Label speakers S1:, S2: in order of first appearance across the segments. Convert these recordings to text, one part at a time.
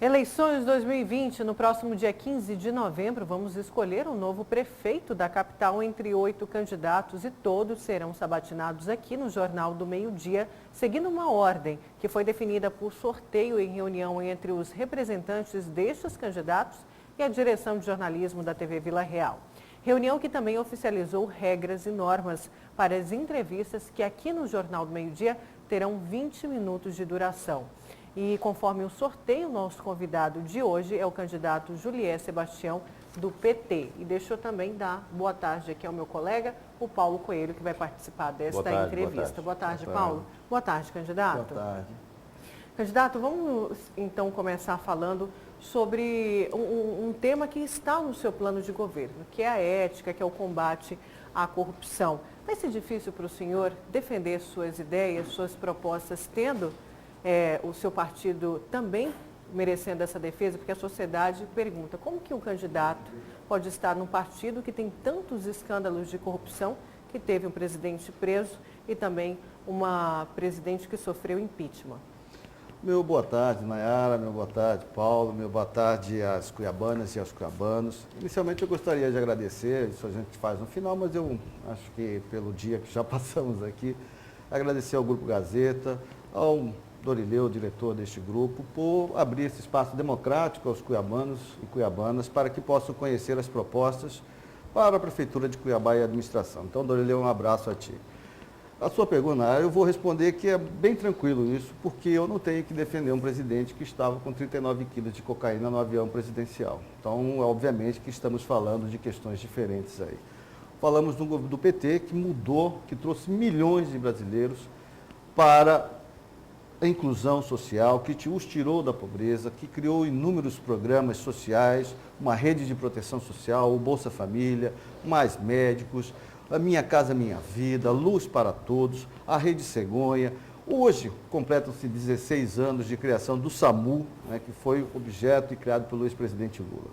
S1: Eleições 2020, no próximo dia 15 de novembro, vamos escolher um novo prefeito da capital entre 8 candidatos e todos serão sabatinados aqui no Jornal do Meio-Dia, seguindo uma ordem que foi definida por sorteio em reunião entre os representantes destes candidatos e a direção de jornalismo da TV Vila Real. Reunião que também oficializou regras e normas para as entrevistas que aqui no Jornal do Meio-Dia terão 20 minutos de duração. E conforme o sorteio, nosso convidado de hoje é o candidato Julié Sebastião, do PT. E deixa eu também dar boa tarde aqui ao meu colega, o Paulo Coelho, que vai participar desta entrevista. Boa tarde, Paulo. Boa tarde, candidato.
S2: Boa tarde.
S1: Candidato, vamos então começar falando sobre um tema que está no seu plano de governo, que é a ética, que é o combate à corrupção. Vai ser difícil para o senhor defender suas ideias, suas propostas, tendo o seu partido também merecendo essa defesa, porque a sociedade pergunta como que um candidato pode estar num partido que tem tantos escândalos de corrupção, que teve um presidente preso e também uma presidente que sofreu impeachment.
S2: Meu boa tarde, Nayara, meu boa tarde, Paulo, meu boa tarde às cuiabanas e aos cuiabanos. Inicialmente eu gostaria de agradecer, isso a gente faz no final, mas eu acho que pelo dia que já passamos aqui, agradecer ao Grupo Gazeta, ao Dorileu, diretor deste grupo, por abrir esse espaço democrático aos cuiabanos e cuiabanas para que possam conhecer as propostas para a Prefeitura de Cuiabá e a administração. Então, Dorileu, um abraço a ti. A sua pergunta, eu vou responder que é bem tranquilo isso, porque eu não tenho que defender um presidente que estava com 39 quilos de cocaína no avião presidencial. Então, obviamente que estamos falando de questões diferentes aí. Falamos do PT, que mudou, que trouxe milhões de brasileiros para a inclusão social, que os tirou da pobreza, que criou inúmeros programas sociais, uma rede de proteção social, o Bolsa Família, mais médicos, a Minha Casa Minha Vida, Luz para Todos, a Rede Cegonha. Hoje completam-se 16 anos de criação do SAMU, né, que foi objeto e criado pelo ex-presidente Lula.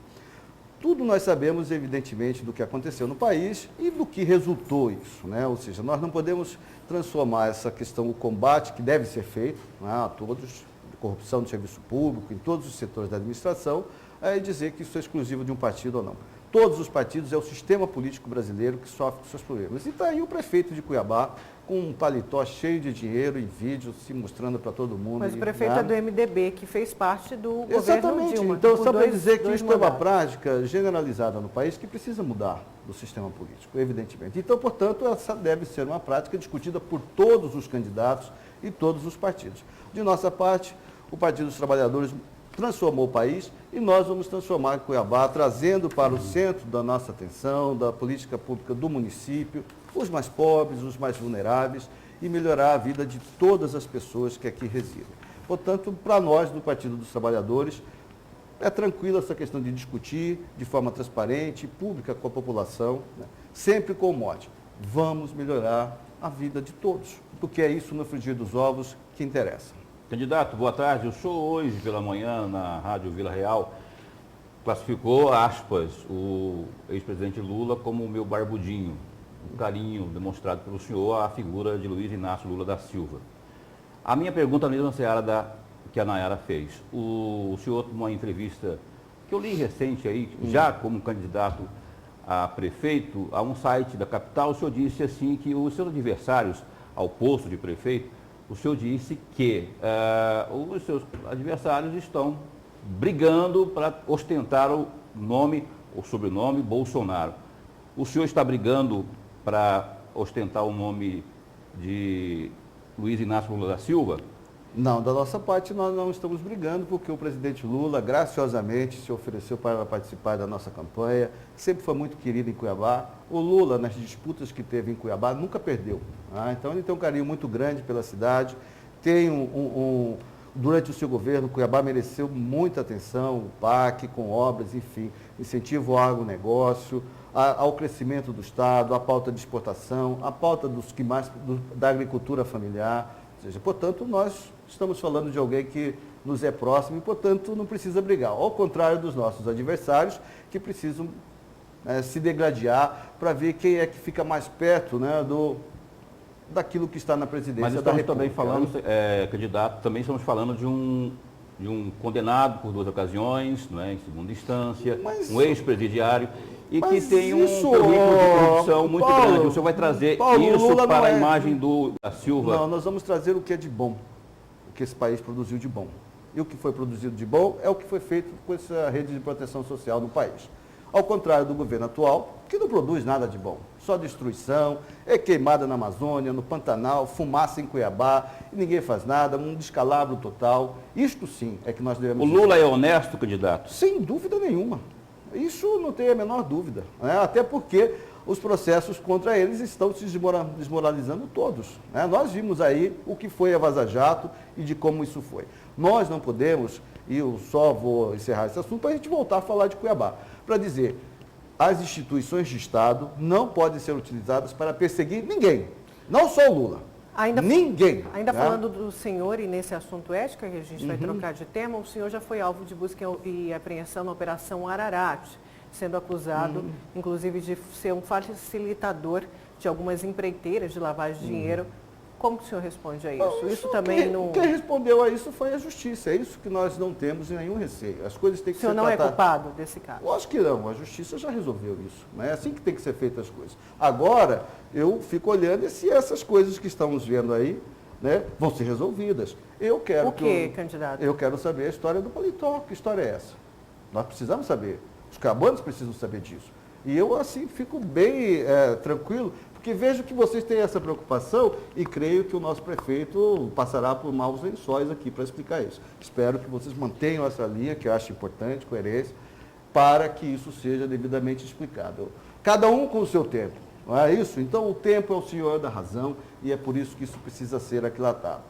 S2: Tudo nós sabemos, evidentemente, do que aconteceu no país e do que resultou isso, né? Ou seja, nós não podemos transformar essa questão, o combate que deve ser feito, né, a todos, corrupção no serviço público, em todos os setores da administração, e dizer que isso é exclusivo de um partido ou não. Todos os partidos, é o sistema político brasileiro que sofre com seus problemas. E está aí o prefeito de Cuiabá, com um paletó cheio de dinheiro em vídeo, se mostrando para todo mundo.
S1: Mas o prefeito é do MDB, que fez parte do governo
S2: Exatamente.
S1: Dilma.
S2: Então, só para dizer que isso é uma prática generalizada no país que precisa mudar do sistema político, evidentemente. Então, portanto, essa deve ser uma prática discutida por todos os candidatos e todos os partidos. De nossa parte, o Partido dos Trabalhadores transformou o país e nós vamos transformar Cuiabá, trazendo para o centro da nossa atenção, da política pública do município, os mais pobres, os mais vulneráveis e melhorar a vida de todas as pessoas que aqui residem. Portanto, para nós do Partido dos Trabalhadores, é tranquila essa questão de discutir de forma transparente, pública com a população, né? Sempre com o mote, vamos melhorar a vida de todos, porque é isso no frigir dos ovos que interessa.
S3: Candidato, boa tarde. O senhor hoje pela manhã na Rádio Vila Real classificou, aspas, o ex-presidente Lula como o meu barbudinho, um carinho demonstrado pelo senhor à figura de Luiz Inácio Lula da Silva. A minha pergunta é a mesma seara que a Nayara fez. O senhor, numa entrevista que eu li recente aí, já como candidato a prefeito, a um site da capital, o senhor disse assim que os seus adversários ao posto de prefeito, o senhor disse que os seus adversários estão brigando para ostentar o nome, o sobrenome Bolsonaro. O senhor está brigando para ostentar o nome de Luiz Inácio Lula da Silva?
S2: Não, da nossa parte nós não estamos brigando, porque o presidente Lula graciosamente se ofereceu para participar da nossa campanha, sempre foi muito querido em Cuiabá. O Lula, nas disputas que teve em Cuiabá, nunca perdeu. Então ele tem um carinho muito grande pela cidade, durante o seu governo, Cuiabá mereceu muita atenção, o PAC, com obras, enfim, incentivo ao agronegócio, ao crescimento do Estado, a pauta de exportação, a pauta da agricultura familiar. Ou seja, portanto, nós estamos falando de alguém que nos é próximo e, portanto, não precisa brigar. Ao contrário dos nossos adversários, que precisam se degladiar para ver quem é que fica mais perto, né, daquilo que está na presidência da República.
S3: Mas estamos também falando, candidato, também estamos falando de um de um condenado por 2 ocasiões, não é, em segunda instância,
S2: Mas-
S3: um ex-presidiário, e que
S2: Mas
S3: tem um
S2: isso,
S3: currículo de corrupção muito
S2: Paulo,
S3: grande. O senhor vai trazer
S2: Paulo,
S3: isso
S2: Lula
S3: para
S2: não
S3: a
S2: é-
S3: imagem da Silva?
S2: Não, nós vamos trazer o que é de bom, o que esse país produziu de bom. E o que foi produzido de bom é o que foi feito com essa rede de proteção social no país. Ao contrário do governo atual, que não produz nada de bom. Só destruição, é queimada na Amazônia, no Pantanal, fumaça em Cuiabá, e ninguém faz nada, um descalabro total. Isto sim é que nós devemos...
S3: O Lula é honesto, candidato?
S2: Sem dúvida nenhuma. Isso não tem a menor dúvida, né? Até porque os processos contra eles estão se desmoralizando todos, né? Nós vimos aí o que foi a Vaza Jato e de como isso foi. Nós não podemos, e eu só vou encerrar esse assunto para a gente voltar a falar de Cuiabá, para dizer, as instituições de Estado não podem ser utilizadas para perseguir ninguém, não só o Lula. Ninguém.
S1: Ainda
S2: né?
S1: falando do senhor e nesse assunto ético, que a gente vai trocar de tema, o senhor já foi alvo de busca e apreensão na Operação Ararat, sendo acusado, inclusive, de ser um facilitador de algumas empreiteiras de lavagem de dinheiro. Como que o senhor responde a isso? Isso também não...
S2: Quem respondeu a isso foi a justiça. É isso que nós não temos nenhum receio. As coisas têm que
S1: O senhor
S2: ser
S1: não é
S2: tratadas.
S1: culpado desse caso?
S2: Lógico que não, a justiça já resolveu isso. Não é assim que tem que ser feitas as coisas. Agora, eu fico olhando e se essas coisas que estamos vendo aí, né, vão ser resolvidas. Eu quero
S1: O quê, candidato?
S2: Eu quero saber a história do paletó. Que história é essa? Nós precisamos saber. Os cuiabanos precisam saber disso. E eu, assim, fico bem tranquilo, porque vejo que vocês têm essa preocupação e creio que o nosso prefeito passará por maus lençóis aqui para explicar isso. Espero que vocês mantenham essa linha, que eu acho importante, coerência, para que isso seja devidamente explicado. Cada um com o seu tempo, não é isso? Então, o tempo é o senhor da razão e é por isso que isso precisa ser aquilatado.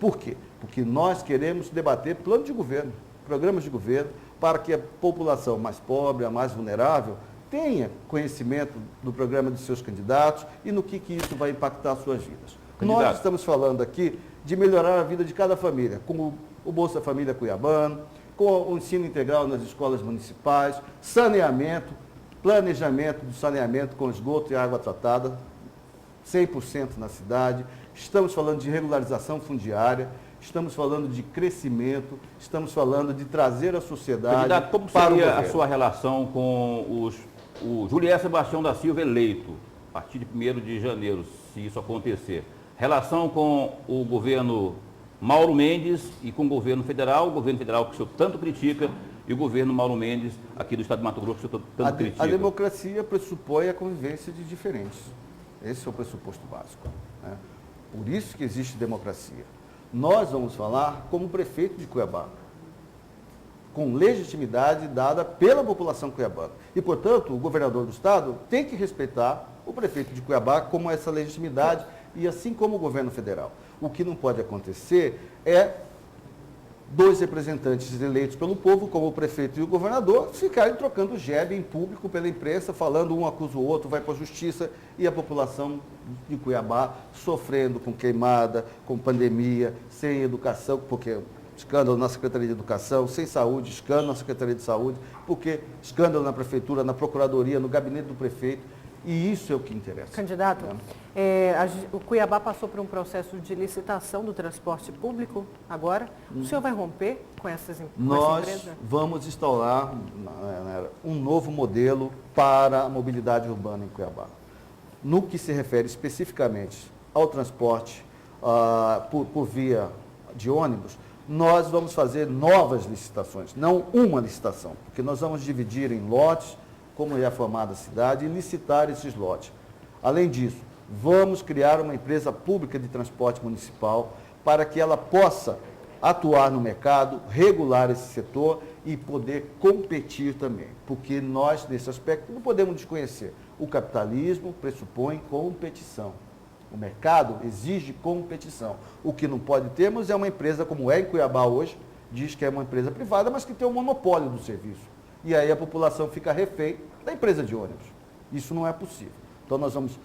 S2: Por quê? Porque nós queremos debater plano de governo, programas de governo, para que a população mais pobre, a mais vulnerável, tenha conhecimento do programa dos seus candidatos e no que isso vai impactar as suas vidas.
S3: Candidato.
S2: Nós estamos falando aqui de melhorar a vida de cada família, com o Bolsa Família Cuiabano, com o ensino integral nas escolas municipais, saneamento, planejamento do saneamento com esgoto e água tratada, 100% na cidade. Estamos falando de regularização fundiária, estamos falando de crescimento, estamos falando de trazer a sociedade
S3: Candidato, como
S2: para o
S3: seria a
S2: governo.
S3: sua relação com o Julier Sebastião da Silva eleito, a partir de 1º de janeiro, se isso acontecer? Relação com o governo Mauro Mendes e com o governo federal que o senhor tanto critica, e o governo Mauro Mendes aqui do estado de Mato Grosso que o senhor tanto critica.
S2: A democracia pressupõe a convivência de diferentes. Esse é o pressuposto básico, né? Por isso que existe democracia. Nós vamos falar como prefeito de Cuiabá, com legitimidade dada pela população cuiabana. E, portanto, o governador do estado tem que respeitar o prefeito de Cuiabá como essa legitimidade e assim como o governo federal. O que não pode acontecer é 2 representantes eleitos pelo povo, como o prefeito e o governador, ficarem trocando jebe em público pela imprensa, falando um acusa o outro, vai para a justiça, e a população de Cuiabá sofrendo com queimada, com pandemia, sem educação, porque escândalo na Secretaria de Educação, sem saúde, escândalo na Secretaria de Saúde, porque escândalo na Prefeitura, na Procuradoria, no gabinete do prefeito, e isso é o que interessa.
S1: Candidato, o Cuiabá passou por um processo de licitação do transporte público agora. O senhor vai romper com essa empresa?
S2: Nós vamos instaurar um novo modelo para a mobilidade urbana em Cuiabá. No que se refere especificamente ao transporte por via de ônibus, nós vamos fazer novas licitações, não uma licitação, porque nós vamos dividir em lotes, como é formada a cidade, e licitar esses lotes. Além disso, vamos criar uma empresa pública de transporte municipal para que ela possa atuar no mercado, regular esse setor e poder competir também. Porque nós, nesse aspecto, não podemos desconhecer. O capitalismo pressupõe competição. O mercado exige competição. O que não pode termos é uma empresa como é em Cuiabá hoje, diz que é uma empresa privada, mas que tem um monopólio do serviço. E aí a população fica refém da empresa de ônibus. Isso não é possível. Então nós vamos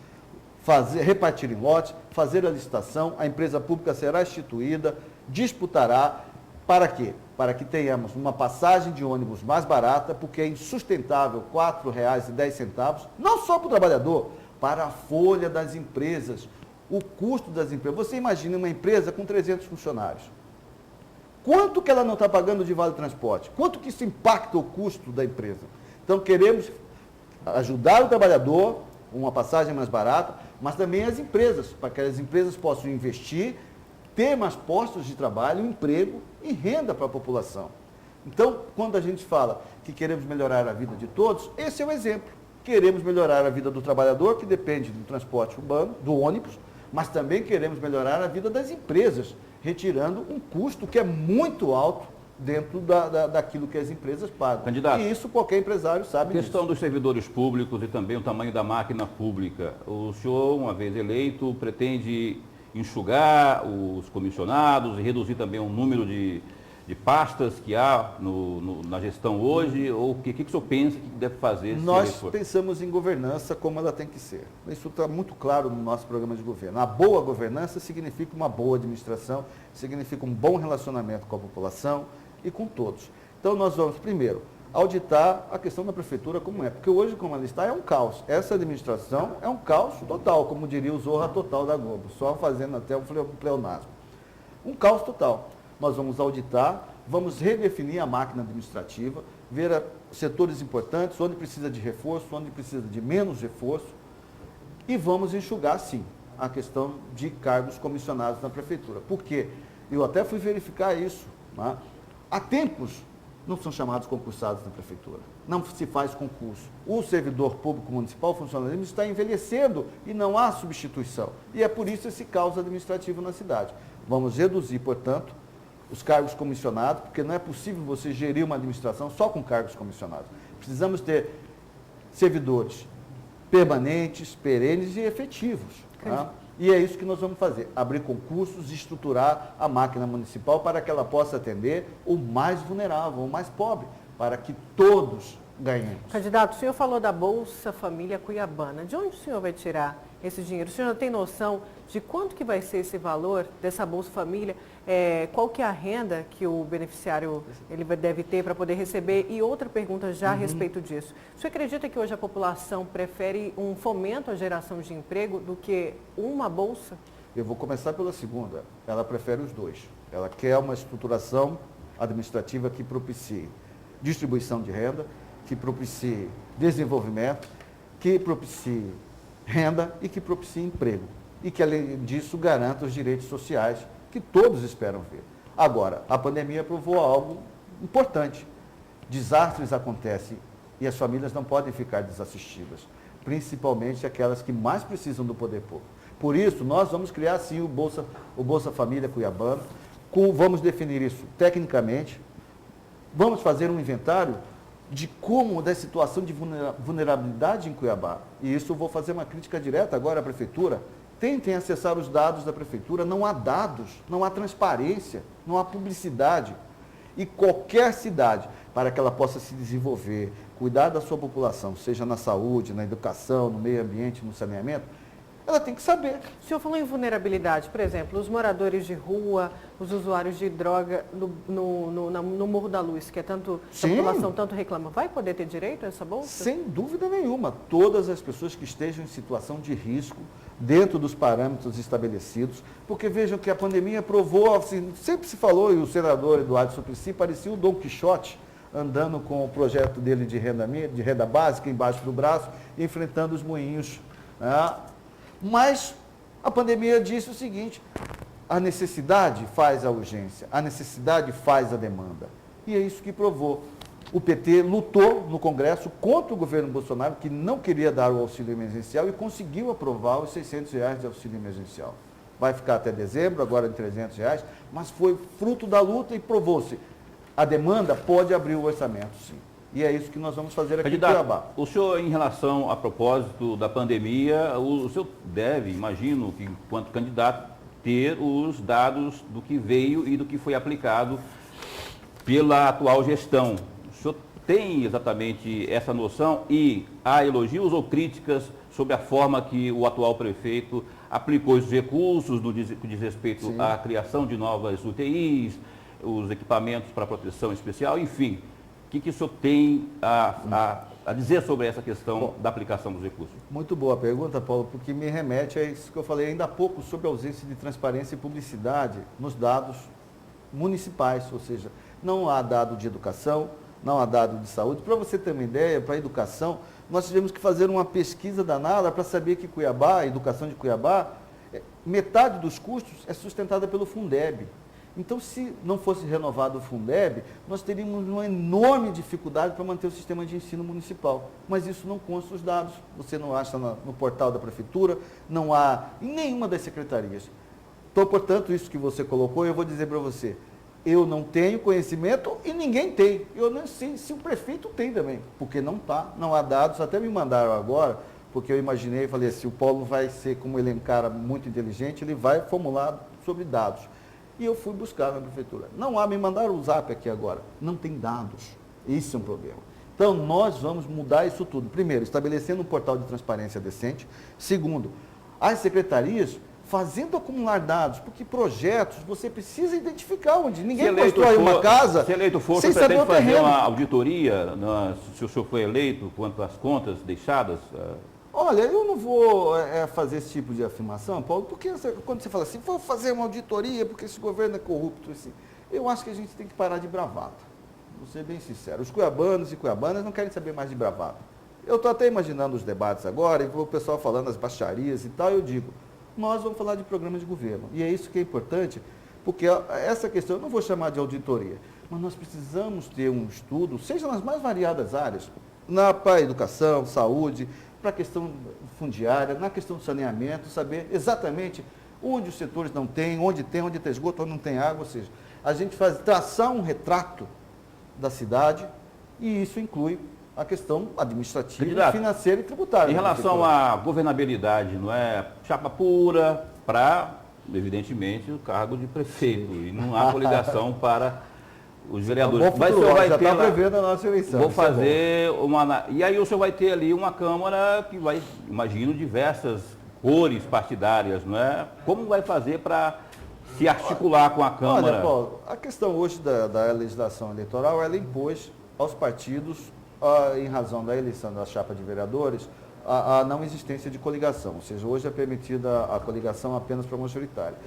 S2: repartir em lotes, fazer a licitação, a empresa pública será instituída, disputará, para quê? Para que tenhamos uma passagem de ônibus mais barata, porque é insustentável R$ 4,10, não só para o trabalhador, para a folha das empresas, o custo das empresas. Você imagina uma empresa com 300 funcionários. Quanto que ela não está pagando de vale transporte? Quanto que isso impacta o custo da empresa? Então, queremos ajudar o trabalhador, uma passagem mais barata, mas também as empresas, para que as empresas possam investir, ter mais postos de trabalho, emprego e renda para a população. Então, quando a gente fala que queremos melhorar a vida de todos, esse é o exemplo. Queremos melhorar a vida do trabalhador, que depende do transporte urbano, do ônibus, mas também queremos melhorar a vida das empresas, retirando um custo que é muito alto dentro daquilo que as empresas pagam.
S3: Candidato,
S2: e isso qualquer empresário sabe disso.
S3: Questão dos servidores públicos e também o tamanho da máquina pública. O senhor, uma vez eleito, pretende enxugar os comissionados e reduzir também o número de pastas que há na gestão hoje? Ou o que o senhor pensa que deve fazer?
S2: Nós pensamos em governança como ela tem que ser. Isso está muito claro no nosso programa de governo. A boa governança significa uma boa administração, significa um bom relacionamento com a população e com todos. Então nós vamos, primeiro, auditar a questão da prefeitura como é. Porque hoje, como ela está, é um caos. Essa administração é um caos total, como diria o Zorra Total da Globo, só fazendo até um pleonasmo. Um caos total. Nós vamos auditar, vamos redefinir a máquina administrativa, ver setores importantes, onde precisa de reforço, onde precisa de menos reforço, e vamos enxugar, sim, a questão de cargos comissionados na prefeitura. Por quê? Eu até fui verificar isso. Né? Há tempos não são chamados concursados na prefeitura. Não se faz concurso. O servidor público municipal, o funcionalismo, está envelhecendo e não há substituição. E é por isso esse caos administrativo na cidade. Vamos reduzir, portanto, os cargos comissionados, porque não é possível você gerir uma administração só com cargos comissionados. Precisamos ter servidores permanentes, perenes e efetivos. Tá? E é isso que nós vamos fazer, abrir concursos e estruturar a máquina municipal para que ela possa atender o mais vulnerável, o mais pobre, para que todos ganhemos.
S1: Candidato, o senhor falou da Bolsa Família Cuiabana. De onde o senhor vai tirar esse dinheiro? O senhor já tem noção de quanto que vai ser esse valor dessa Bolsa Família? Qual que é a renda que o beneficiário ele deve ter para poder receber? E outra pergunta já a respeito disso. O senhor acredita que hoje a população prefere um fomento à geração de emprego do que uma bolsa?
S2: Eu vou começar pela segunda. Ela prefere os dois. Ela quer uma estruturação administrativa que propicie distribuição de renda, que propicie desenvolvimento, que propicie renda e que propicie emprego. E que, além disso, garanta os direitos sociais que todos esperam ver. Agora, a pandemia provou algo importante. Desastres acontecem e as famílias não podem ficar desassistidas, principalmente aquelas que mais precisam do poder público. Por isso, nós vamos criar, sim, o Bolsa Família Cuiabano, vamos definir isso tecnicamente, vamos fazer um inventário de como, da situação de vulnerabilidade em Cuiabá. E isso eu vou fazer uma crítica direta agora à Prefeitura. Tentem acessar os dados da Prefeitura, não há dados, não há transparência, não há publicidade. E qualquer cidade, para que ela possa se desenvolver, cuidar da sua população, seja na saúde, na educação, no meio ambiente, no saneamento, ela tem que saber.
S1: O senhor falou em vulnerabilidade, por exemplo, os moradores de rua, os usuários de droga no Morro da Luz, que é tanto a população tanto reclama, vai poder ter direito a essa bolsa?
S2: Sem dúvida nenhuma. Todas as pessoas que estejam em situação de risco, dentro dos parâmetros estabelecidos, porque vejam que a pandemia provou, assim, sempre se falou, e o senador Eduardo Suplicy parecia o Dom Quixote, andando com o projeto dele de renda básica embaixo do braço, enfrentando os moinhos. Né? Mas a pandemia disse o seguinte: a necessidade faz a urgência, a necessidade faz a demanda. E é isso que provou. O PT lutou no Congresso contra o governo Bolsonaro, que não queria dar o auxílio emergencial, e conseguiu aprovar os R$600 de auxílio emergencial. Vai ficar até dezembro, agora em R$300, mas foi fruto da luta e provou-se. A demanda pode abrir o orçamento, sim. E é isso que nós vamos fazer aqui em Cuiabá.
S3: O senhor, em relação a propósito da pandemia, o senhor deve, imagino, que enquanto candidato, ter os dados do que veio e do que foi aplicado pela atual gestão. O senhor tem exatamente essa noção e há elogios ou críticas sobre a forma que o atual prefeito aplicou os recursos no que diz respeito à criação de novas UTIs, os equipamentos para proteção especial, enfim. O que o senhor tem a dizer sobre essa questão da aplicação dos recursos?
S2: Muito boa pergunta, Paulo, porque me remete a isso que eu falei ainda há pouco sobre a ausência de transparência e publicidade nos dados municipais, ou seja, não há dado de educação, não há dado de saúde. Para você ter uma ideia, para a educação, nós tivemos que fazer uma pesquisa danada para saber que Cuiabá, a educação de Cuiabá, metade dos custos é sustentada pelo Fundeb. Então, se não fosse renovado o Fundeb, nós teríamos uma enorme dificuldade para manter o sistema de ensino municipal. Mas isso não consta os dados, você não acha no portal da Prefeitura, não há em nenhuma das secretarias. Então, portanto, isso que você colocou, eu vou dizer para você, eu não tenho conhecimento e ninguém tem. Eu não sei se o prefeito tem também, porque não há dados, até me mandaram agora, porque eu imaginei, falei assim, o Paulo vai ser, como ele é um cara muito inteligente, ele vai formular sobre dados. E eu fui buscar na prefeitura. Não há, me mandaram o zap aqui agora. Não tem dados. Isso é um problema. Então, nós vamos mudar isso tudo. Primeiro, estabelecendo um portal de transparência decente. Segundo, as secretarias fazendo acumular dados, porque projetos você precisa identificar onde. Ninguém constrói uma casa
S3: se eleito for,
S2: sem
S3: você
S2: saber
S3: pretende
S2: o
S3: fazer
S2: terreno.
S3: uma auditoria, se o senhor foi eleito, quanto às contas deixadas?
S2: Olha, eu não vou fazer esse tipo de afirmação, Paulo, porque quando você fala assim, vou fazer uma auditoria porque esse governo é corrupto, assim, eu acho que a gente tem que parar de bravata. Vou ser bem sincero. Os cuiabanos e cuiabanas não querem saber mais de bravata. Eu estou até imaginando os debates agora, e o pessoal falando as baixarias e tal, eu digo, nós vamos falar de programa de governo. E é isso que é importante, porque essa questão eu não vou chamar de auditoria, mas nós precisamos ter um estudo, seja nas mais variadas áreas, para a educação, saúde, para a questão fundiária, na questão do saneamento, saber exatamente onde os setores não têm, onde tem esgoto, onde não tem água, ou seja, a gente traçar um retrato da cidade e isso inclui a questão administrativa,
S3: Candidato,
S2: financeira e tributária.
S3: Em relação à governabilidade, não é chapa pura para, evidentemente, o cargo de prefeito e não há coligação para os vereadores.
S2: Mas o senhor vai já está prevendo a nossa eleição.
S3: Vou fazer uma... E aí o senhor vai ter ali uma Câmara que vai, imagino, diversas cores partidárias, não é? Como vai fazer para se articular com a Câmara?
S2: Olha, Paulo, a questão hoje da legislação eleitoral, ela impôs aos partidos, em razão da eleição da chapa de vereadores, a não existência de coligação. Ou seja, hoje é permitida a coligação apenas para majoritária.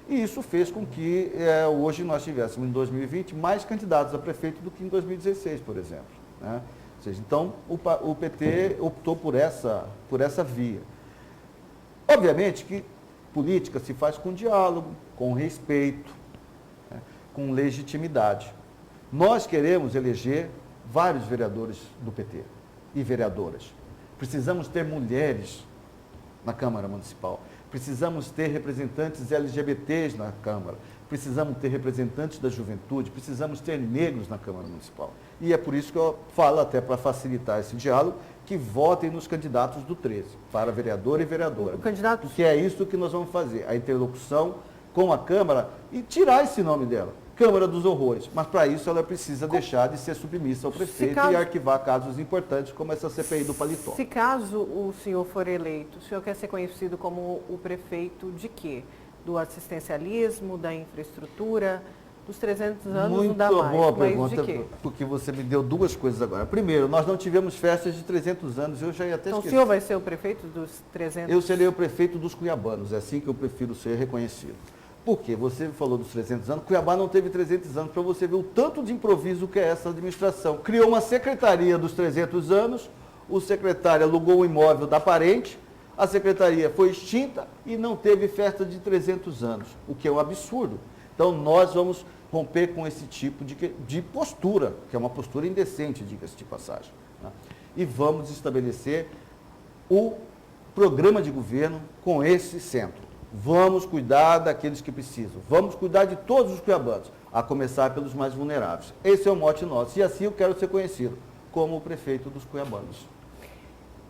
S2: E isso fez com que hoje nós tivéssemos, em 2020, mais candidatos a prefeito do que em 2016, por exemplo. Né? Ou seja, então, o PT optou por essa via. Obviamente que política se faz com diálogo, com respeito, né? Com legitimidade. Nós queremos eleger vários vereadores do PT e vereadoras. Precisamos ter mulheres na Câmara Municipal. Precisamos ter representantes LGBTs na Câmara, precisamos ter representantes da juventude, precisamos ter negros na Câmara Municipal. E é por isso que eu falo, até para facilitar esse diálogo, que votem nos candidatos do 13, para vereador e vereadora. Porque é isso que nós vamos fazer, a interlocução com a Câmara e tirar esse nome dela, Câmara dos Horrores. Mas para isso ela precisa deixar de ser submissa ao prefeito e arquivar casos importantes como essa CPI do Paletó.
S1: Se caso o senhor for eleito, o senhor quer ser conhecido como o prefeito de quê? Do assistencialismo, da infraestrutura, dos 300 anos
S2: Muito
S1: não dá mais.
S2: boa
S1: Mas
S2: pergunta,
S1: de quê?
S2: porque você me deu duas coisas agora. Primeiro, nós não tivemos festas de 300 anos, eu já ia até
S1: Então
S2: esquecer.
S1: o senhor vai ser o prefeito dos 300?
S2: Eu serei o prefeito dos cuiabanos, é assim que eu prefiro ser reconhecido. Por quê? Você falou dos 300 anos, Cuiabá não teve 300 anos, para você ver o tanto de improviso que é essa administração. Criou uma secretaria dos 300 anos, o secretário alugou o imóvel da parente, a secretaria foi extinta e não teve festa de 300 anos, o que é um absurdo. Então nós vamos romper com esse tipo de postura, que é uma postura indecente, diga-se de passagem. Né? E vamos estabelecer o programa de governo com esse centro. Vamos cuidar daqueles que precisam. Vamos cuidar de todos os cuiabanos, a começar pelos mais vulneráveis. Esse é o mote nosso. E assim eu quero ser conhecido como o prefeito dos cuiabanos.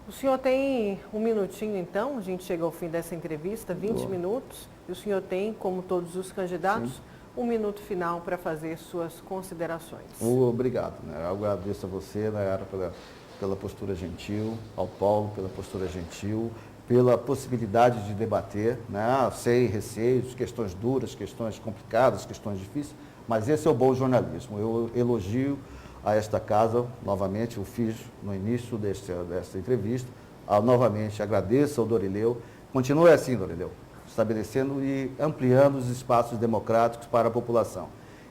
S1: O senhor tem um minutinho, então? A gente chega ao fim dessa entrevista, 20 minutos. E o senhor tem, como todos os candidatos, um minuto final para fazer suas considerações.
S2: Obrigado. Né? Eu agradeço a você, Nayara, pela postura gentil, ao Paulo pela postura gentil, pela possibilidade de debater, né, sem receios, questões duras, questões complicadas, questões difíceis, mas esse é o bom jornalismo. Eu elogio a esta casa, novamente, eu fiz no início desta entrevista, novamente agradeço ao Dorileu, continue assim, Dorileu, estabelecendo e ampliando os espaços democráticos para a população.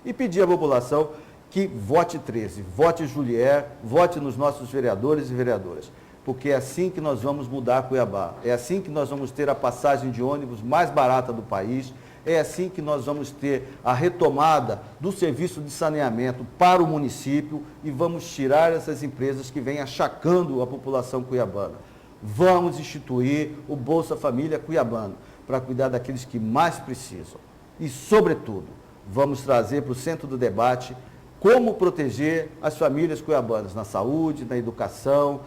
S2: E pedir à população que vote 13, vote Julier, vote nos nossos vereadores e vereadoras. Porque é assim que nós vamos mudar Cuiabá. É assim que nós vamos ter a passagem de ônibus mais barata do país. É assim que nós vamos ter a retomada do serviço de saneamento para o município e vamos tirar essas empresas que vêm achacando a população cuiabana. Vamos instituir o Bolsa Família Cuiabano para cuidar daqueles que mais precisam. E, sobretudo, vamos trazer para o centro do debate como proteger as famílias cuiabanas na saúde, na educação,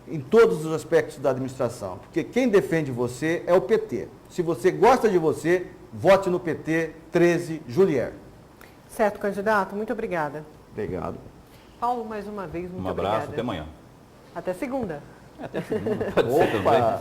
S2: em todos os aspectos da administração. Porque quem defende você é o PT. Se você gosta de você, vote no PT 13 Julier.
S1: Certo, candidato. Muito obrigada.
S2: Obrigado.
S1: Paulo, mais uma vez, muito
S3: Um abraço,
S1: obrigada.
S3: até amanhã.
S1: Até segunda.
S3: Até segunda, pode ser também.